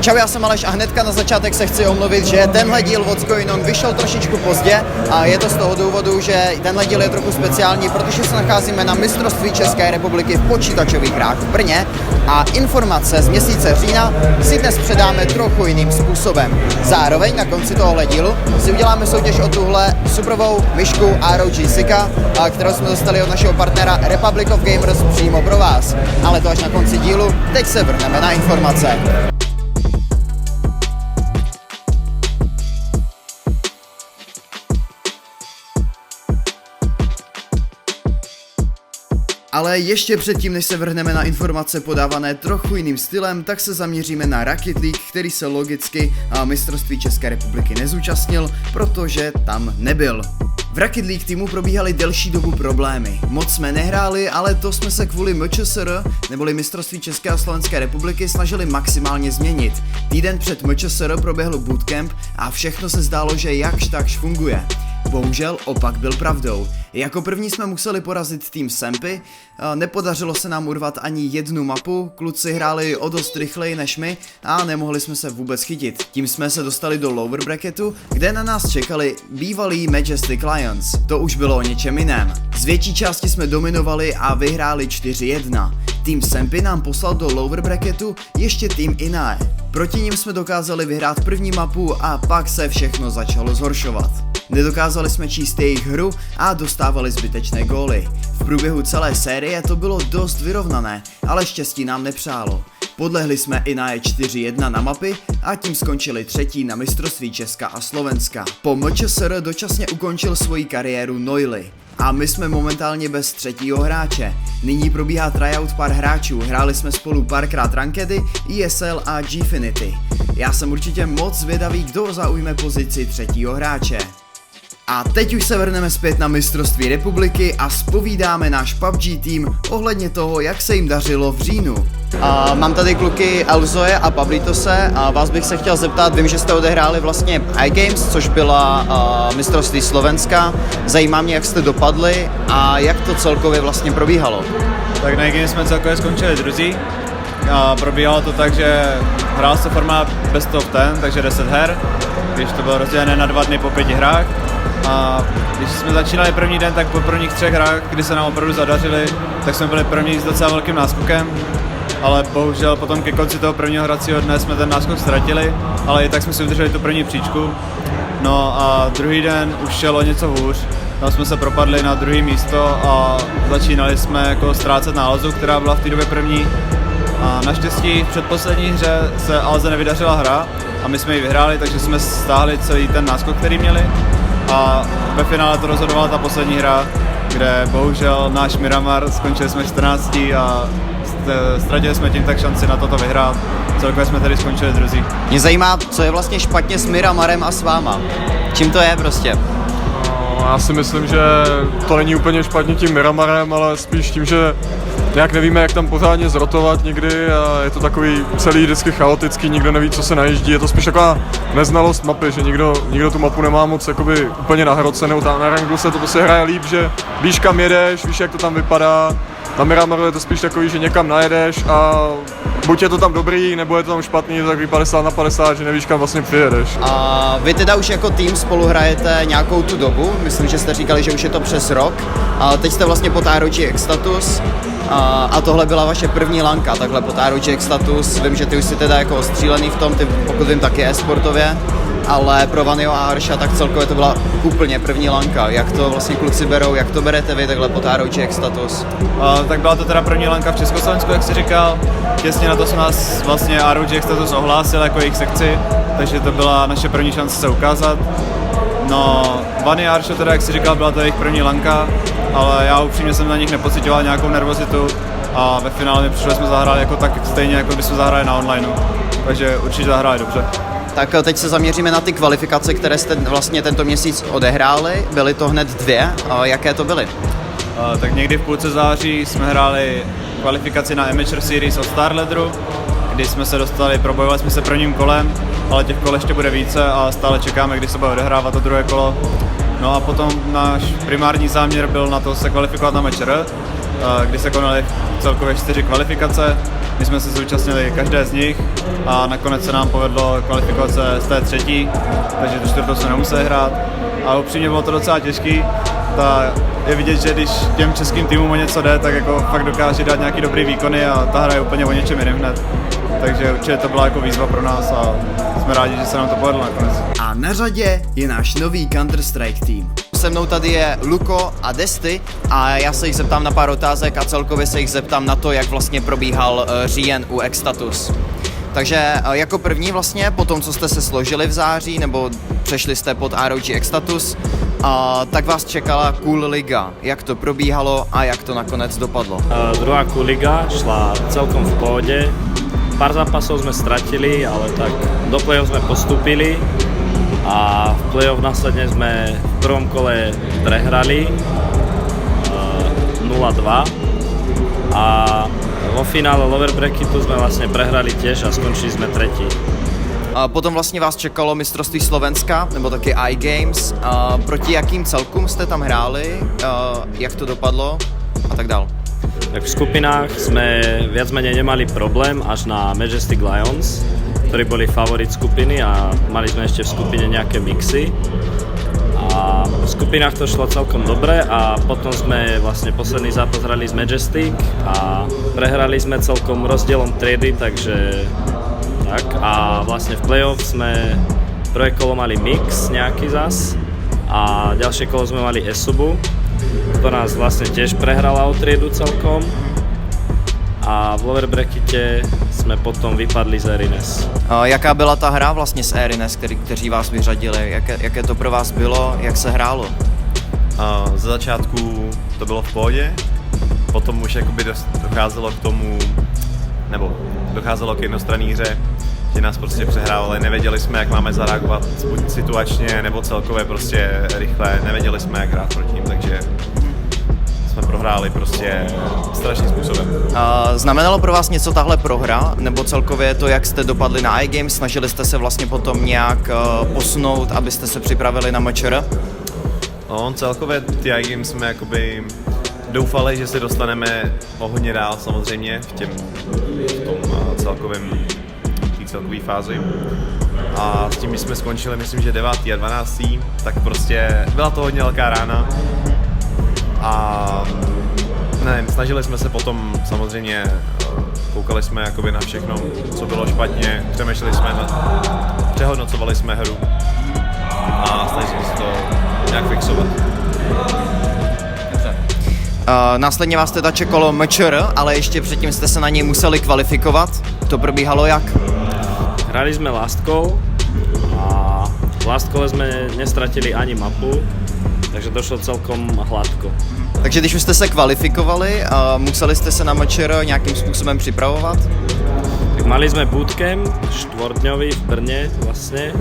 Čau, já jsem Aleš a hnedka na začátek se chci omluvit, že tenhle díl What's Going On vyšel trošičku pozdě a je to z toho důvodu, že tenhle díl je trochu speciální, protože se nacházíme na mistrovství České republiky v počítačových hrách v Brně a informace z měsíce října si dnes předáme trochu jiným způsobem. Zároveň na konci tohohle dílu si uděláme soutěž o tuhle superovou myšku ROG Zika, kterou jsme dostali od našeho partnera Republic of Gamers přímo pro vás. Ale to až na konci dílu, teď se vrhneme na informace. Ale ještě předtím, než se vrhneme na informace podávané trochu jiným stylem, tak se zaměříme na Rocket League, který se logicky mistrovství České republiky nezúčastnil, protože tam nebyl. V Rocket League týmu probíhaly delší dobu problémy. Moc jsme nehráli, ale to jsme se kvůli MČSR, neboli mistrovství České a Slovenské republiky, snažili maximálně změnit. Týden před MČSR proběhl bootcamp a všechno se zdálo, že jakž takž funguje. Bohužel opak byl pravdou. Jako první jsme museli porazit tým Sempy, nepodařilo se nám urvat ani jednu mapu, kluci hráli o dost rychleji než my a nemohli jsme se vůbec chytit. Tím jsme se dostali do lower bracketu, kde na nás čekali bývalí Majestic Lions. To už bylo o něčem jiném. Z větší části jsme dominovali a vyhráli 4-1. Tým Sempy nám poslal do lower bracketu ještě tým Inae. Proti ním jsme dokázali vyhrát první mapu a pak se všechno začalo zhoršovat. Nedokázali jsme číst jejich hru a dostávali zbytečné góly. V průběhu celé série to bylo dost vyrovnané, ale štěstí nám nepřálo. Podlehli jsme Inae 4-1 na mapy a tím skončili třetí na mistrovství Česka a Slovenska. Po MČSR dočasně ukončil svoji kariéru Noily. A my jsme momentálně bez třetího hráče. Nyní probíhá tryout pár hráčů, hráli jsme spolu párkrát rankedy, ESL a Gfinity. Já jsem určitě moc zvědavý, kdo zaujme pozici třetího hráče. A teď už se vrhneme zpět na mistrovství republiky a zpovídáme náš PUBG tým ohledně toho, jak se jim dařilo v říjnu. Mám tady kluky Elzoje a Pablitose a vás bych se chtěl zeptat, vím, že jste odehráli vlastně iGames, což byla mistrovství Slovenska. Zajímá mě, jak jste dopadli a jak to celkově vlastně probíhalo. Tak na iGames jsme celkově skončili druzí. Probíhalo to tak, že hrál se forma best of 10, takže 10 her, když to bylo rozdělené na 2 dny po 5 hrách. A když jsme začínali první den, tak po prvních 3 hrách, kdy se nám opravdu zadařili, tak jsme byli první s docela velkým náskokem, ale bohužel potom ke konci toho prvního hracího dne jsme ten náskok ztratili, ale i tak jsme si udrželi tu první příčku. No a druhý den už šel o něco hůř, tam jsme se propadli na druhé místo a začínali jsme jako ztrácet nálezu, která byla v té době první. A naštěstí v předposlední hře se Alze nevydařila hra a my jsme ji vyhráli, takže jsme stáhli celý ten náskok, který měli. A ve finále to rozhodovala ta poslední hra, kde bohužel náš Miramar skončili jsme 14 a ztratili jsme tím tak šanci na toto vyhrát. Celkově jsme tedy skončili druzí. Mě zajímá, co je vlastně špatně s Miramarem a s váma. Čím to je prostě? Já si myslím, že to není úplně špatně tím Miramarem, ale spíš tím, že nějak nevíme, jak tam pořádně zrotovat nikdy a je to takový celý vždycky chaotický, nikdo neví, co se najíždí, je to spíš taková neznalost mapy, že nikdo tu mapu nemá moc jakoby úplně nahrocenou, tam na Wranglu se to prostě hraje líp, že víš, kam jedeš, víš, jak to tam vypadá. Na Miramaru je to spíš takový, že někam najedeš a buď je to tam dobrý, nebo je to tam špatný, je to takový 50/50, že nevíš, kam vlastně přijedeš. A vy teda už jako tým spolu hrajete nějakou tu dobu, myslím, že jste říkali, že už je to přes rok. A teď jste vlastně pod ROG X-Status a tohle byla vaše první lanka, takhle pod ROG X-Status. Vím, že ty už jsi teda jako ostřílený v tom, ty pokud vím taky e-sportově, ale pro Vanio a Arša tak celkově to byla úplně první lanka. Jak to vlastně kluci berou, jak to berete vy takhle pod ROG X-Status? Tak byla to teda první lanka v Československu, jak jsi říkal. Těsně na to se nás vlastně ROG X-Status ohlásil jako jejich sekci, takže to byla naše první šance se ukázat. No, Vany a Arša teda, jak jsi říkal, byla to jejich první lanka, ale já upřímně jsem na nich nepocitoval nějakou nervozitu a ve finále mi přišlo, že jsme zahráli jako tak stejně, jako když jsme zahráli na onlineu, takže určitě zahráli dobře. Tak teď se zaměříme na ty kvalifikace, které jste vlastně tento měsíc odehráli. Byly to hned 2. Jaké to byly? Tak někdy v půlce září jsme hráli kvalifikaci na Amateur Series od Starledru, kdy jsme se dostali, probojovali jsme se prvním kolem, ale těch kol ještě bude více a stále čekáme, kdy se bude odehrávat to druhé kolo. No a potom náš primární záměr byl na to se kvalifikovat na MČR, kdy se konaly celkově 4 kvalifikace. My jsme se zúčastnili každé z nich a nakonec se nám povedlo kvalifikovat se z té 3., takže tu 4. jsme nemuseli hrát. A upřímně bylo to docela těžký. Je vidět, že když těm českým týmům o něco jde, tak jako fakt dokáže dát nějaký dobrý výkony a ta hra je úplně o něčem jiném hned. Takže určitě to byla jako výzva pro nás a jsme rádi, že se nám to povedlo nakonec. A na řadě je náš nový Counter-Strike tým. Se mnou tady je Luko a Desty a já se jich zeptám na pár otázek a celkově se jich zeptám na to, jak vlastně probíhal říjen u X-Status. Takže jako první vlastně, po tom, co jste se složili v září, nebo přešli jste pod ROG X-Status, tak vás čekala Cool Liga. Jak to probíhalo a jak to nakonec dopadlo? Druhá Cool Liga šla celkom v pohode. Pár zápasov sme stratili, ale tak do play-off sme postúpili a v play-off následne sme v prvom kole prehrali 0-2 a vo finále lower bracketu sme vlastne prehrali tiež a skončili sme tretí. Potom vlastně vás čekalo mistrovství Slovenska, nebo taky iGames. Proti jakým celkům jste tam hráli, jak to dopadlo a tak dál? Tak v skupinách sme viac menej nemali problém až na Majestic Lions, ktorí boli favorit skupiny a mali sme ešte v skupine nejaké mixy. A v skupinách to šlo celkom dobre a potom sme vlastne posledný zápas hrali s Majestic a prehrali sme celkom rozdielom triedy, takže tak. A vlastne v playoff sme prvé kolo mali mix nejaký zas a ďalšie kolo sme mali Esubu, ktorá nás vlastne tiež prehrala o triedu celkom a v lower brackete jsme potom vypadli z Erines. Jaká byla ta hra vlastně s Erines, kteří vás vyřadili? Jaké to pro vás bylo? Jak se hrálo? Ze začátku to bylo v pohodě, potom už jakoby docházelo k tomu, nebo docházelo k jednostranné hře, že nás prostě přehrávali, nevěděli jsme, jak máme zareagovat, buď situačně, nebo celkově prostě rychle, nevěděli jsme, jak hrát proti ním, takže jsme prohráli prostě strašným způsobem. Znamenalo pro vás něco tahle prohra, nebo celkově to, jak jste dopadli na iGames? Snažili jste se vlastně potom nějak posunout, abyste se připravili na MČR? No, celkově ty iGames jsme jakoby doufali, že se dostaneme o hodně dál samozřejmě v tom celkové fázi. A s tím, když jsme skončili, myslím, že 9. a 12. tak prostě byla to hodně velká rána. A nevím, snažili jsme se potom samozřejmě, koukali jsme jakoby na všechno, co bylo špatně, přemýšleli jsme, přehodnocovali jsme hru a snažili jsme se to nějak fixovat. Následně vás teda čekalo MČR, ale ještě předtím jste se na něj museli kvalifikovat. To probíhalo jak? Hrali sme last call a v last call sme nestratili ani mapu, takže došlo celkom hladko. Takže když už jste se kvalifikovali, museli jste se na MČR nějakým způsobem připravovat? Tak mali sme bootcamp 4-dňový v Brne vlastne,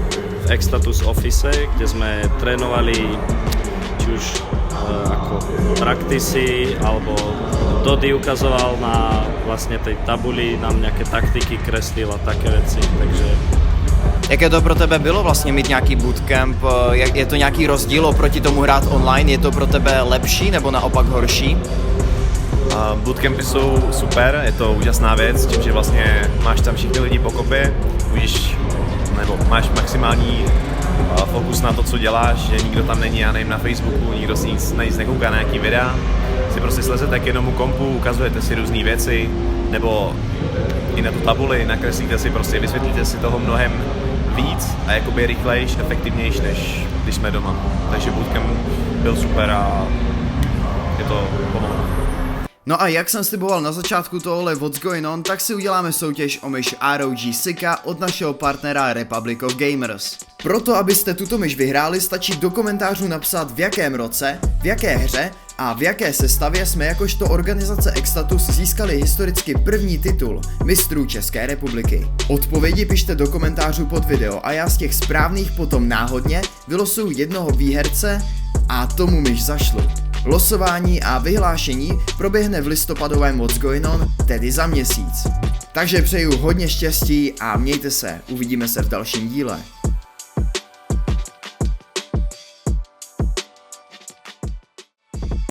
v X-Status Office, kde sme trénovali či už ako praktisy, alebo Dodi ukazoval na vlastne tej tabuli, nám nejaké taktiky kreslil a také veci, takže... Jaké to pro tebe bylo vlastně mít nějaký bootcamp? Je to nějaký rozdíl oproti tomu hrát online? Je to pro tebe lepší nebo naopak horší? Bootcampy jsou super, je to úžasná věc, tím, že vlastně máš tam všichni lidi po kopě, nebo máš maximální fokus na to, co děláš, že nikdo tam není, já nevím, na Facebooku, nikdo si nic nekouká na nějaký videa, si prostě slezete k jednomu kompu, ukazujete si různé věci, nebo i na tu tabuli, nakreslíte si prostě, vysvětlíte si toho mnohem víc a jakoby rychlejš, efektivnějš, než když jsme doma. Takže bootcamp byl super a je to pomohlo. No a jak jsem sliboval na začátku tohle What's Going On, tak si uděláme soutěž o myš ROG Sika od našeho partnera Republic of Gamers. Proto, abyste tuto myš vyhráli, stačí do komentářů napsat, v jakém roce, v jaké hře a v jaké sestavě jsme jakožto organizace X-Status získali historicky první titul mistrů České republiky. Odpovědi pište do komentářů pod video a já z těch správných potom náhodně vylosuju jednoho výherce a tomu myš zašlu. Losování a vyhlášení proběhne v listopadovém What's Going On, tedy za měsíc. Takže přeju hodně štěstí a mějte se, uvidíme se v dalším díle.